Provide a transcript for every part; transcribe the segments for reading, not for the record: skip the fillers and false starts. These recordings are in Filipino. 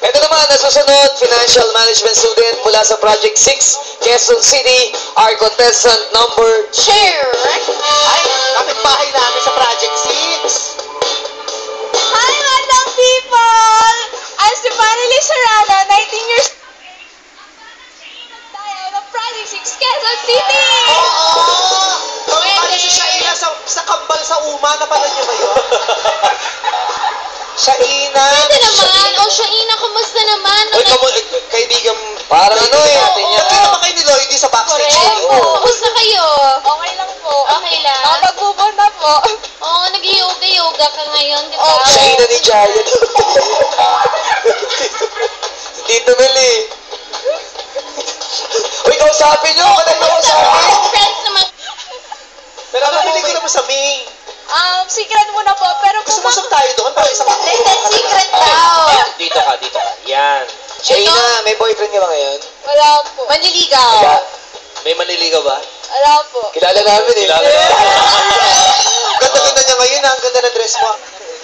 Ito naman, nasusunod, financial management student mula sa Project 6, Quezon City, our contestant number... Share! Ay, kapit-bahay namin sa Project 6. Hi, madlang people! I'm Stephanie Lizarana, 19 years old ng Project 6, Quezon City! Oo! Pwede si Shaina sa kambal sa Uma. Napanood niyo ba yun? Shaina! Pwede naman! O, Shaina, kumusta naman? Uy, kaibigan, Parang ano eh, natin yan. Nagkita ba kayo ni Lloydie sa backstage? Oo. Kumusta kayo? Okay lang po. Okay lang? Nakapag-move na po. Oo, nag-yoga-yoga ka ngayon, di ba? Shaina ni Giant. Tito Meli. Uy, kausapin nyo! Ano na kausapin? Friends naman. Pero nabili ko naman sa Ming. Secret muna po, pero Gusto tayo doon para isang... secret daw. Dito ka. Yan. Shaina, may boyfriend ka ba ngayon? Wala po. Manliligaw. Wala. May manliligaw ba? Wala po. Kilala namin eh. Ganda-ganda niya ngayon, ang ganda ng dress mo.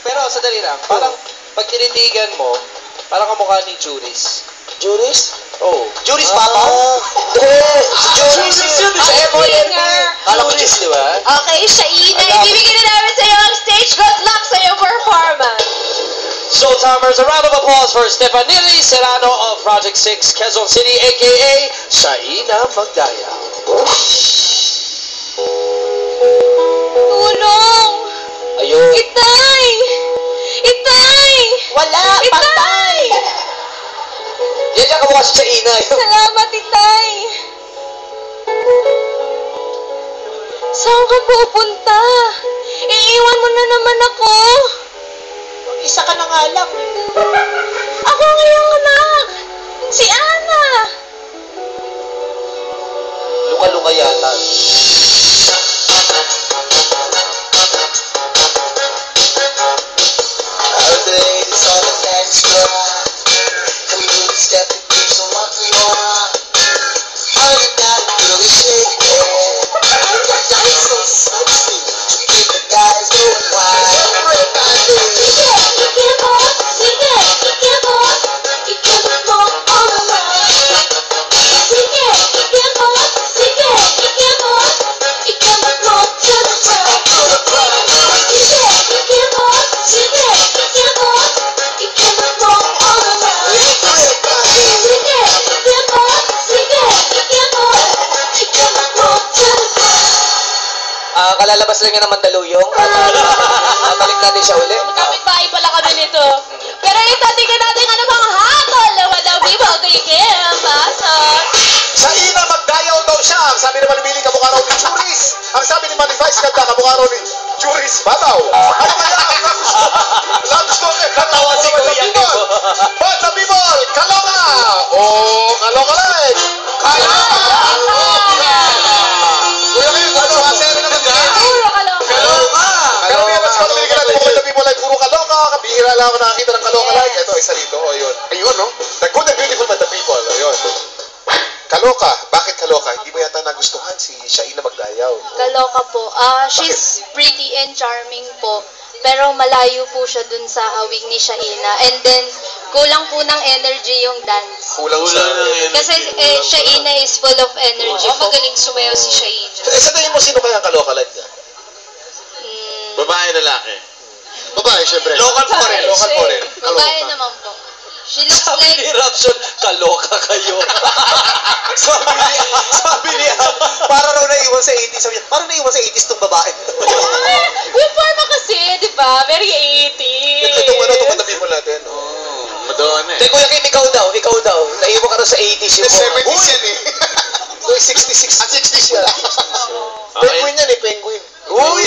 Pero sadali lang, parang pag tinitigan mo, parang kamukha ni Juris. Juris? Oh. Juris Papa? Juris yun. Sa MONP. Kala ko Juris, di ba? Okay, Shaina, ibibigay na namin sa'yo ang stage. Good luck sa iyong performance. Showtimers, a round of applause for Stefanili Serrano of Project 6, Quezon City, a.k.a. Shaina Magdaya. Tulong! Ayun. Itay! Itay! Wala! Itay! Yan siya kamukha si Shaina. Salamat, Itay! Saan ka pupunta? Iiwan mo na naman ako. Isa ka na nga lang. Ako ang iyong anak. Si Ana. Luka-luka yata. Kalalabas lang yan ng Mandaluyong. Balik natin siya uli. Magkapit-bahay pala kami nito. Pero ito, tingnan natin ano pang hatol ng mga people. Kaya pasok. Shaina Magdayaw daw siya. Ang sabi ni Manibili, kamukha raw ni Juris. Ang sabi ni Manifest, ganda, kamukha raw ni Juris Bataw. Ano kaya ang gusto ko? Katawa si Kuya People. Bata People, Kaloka! O Kaloka Live! Kaloka! Kuya People, ano? Asero naman ka? Puro kaloka. Kaloka! Karamihan na sa Manibili ka natin kung Bata People Live, puro Kaloka. Kabihira lang ako nakakita ng Kaloka Live. Ito, isa dito. O, yun. Ayun, no? The good and beautiful Bata People. Ayun. Kaloka. Bakit kaloka? Hindi mo yata nagustuhan si Shaina Magdayaw. Kaloka po. She's pretty and charming po. Pero malayo po siya dun sa hawig ni Shaina. And then, kulang po ng energy yung dance. Kulang siya. Kasi Shaina is full of energy po. Magaling sumayaw si Shaina. Sa tingin mo, sino kaya ang kaloka like niya? Babae, lalaki. Babae, syempre. Local po rin. Local po rin. Babae naman po. She looks Sabi like... ni Rapson, kaloka kayo. sabi niya, para raw naiwan sa 80s. Sabi niya, parang naiwan sa 80s tong babae. Yung forma kasi, di ba? Very 80s. Itong madami mo natin. Madonna Teka, Kuya Kim, ikaw daw. Naiwan ka na sa 80s yung 70s yan eh. Uy, 66. 60s yan. Penguin yan eh, penguin. Uy!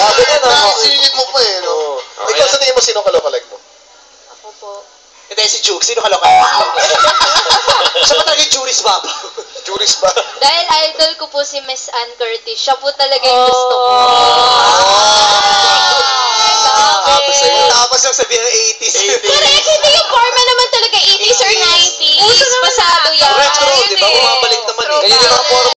Sabi niya na. Nakasingit mo pa eh, no? Ikaw, sa tingin mo, sino kaloka like mo? Ako po. Hindi, si Juke. Sino kaloka? Siya pa talaga yung Juris Papa. Juris ba? Dahil idol ko po si Miss Ann Curtis. Siya po talaga yung gusto ko. Tapos lang sabihin ng 80s. Correct, hindi yung forma naman talaga 80s or 90s. Pasado yan. Retro, di ba? Bumabalik naman eh. Ganyan yung mga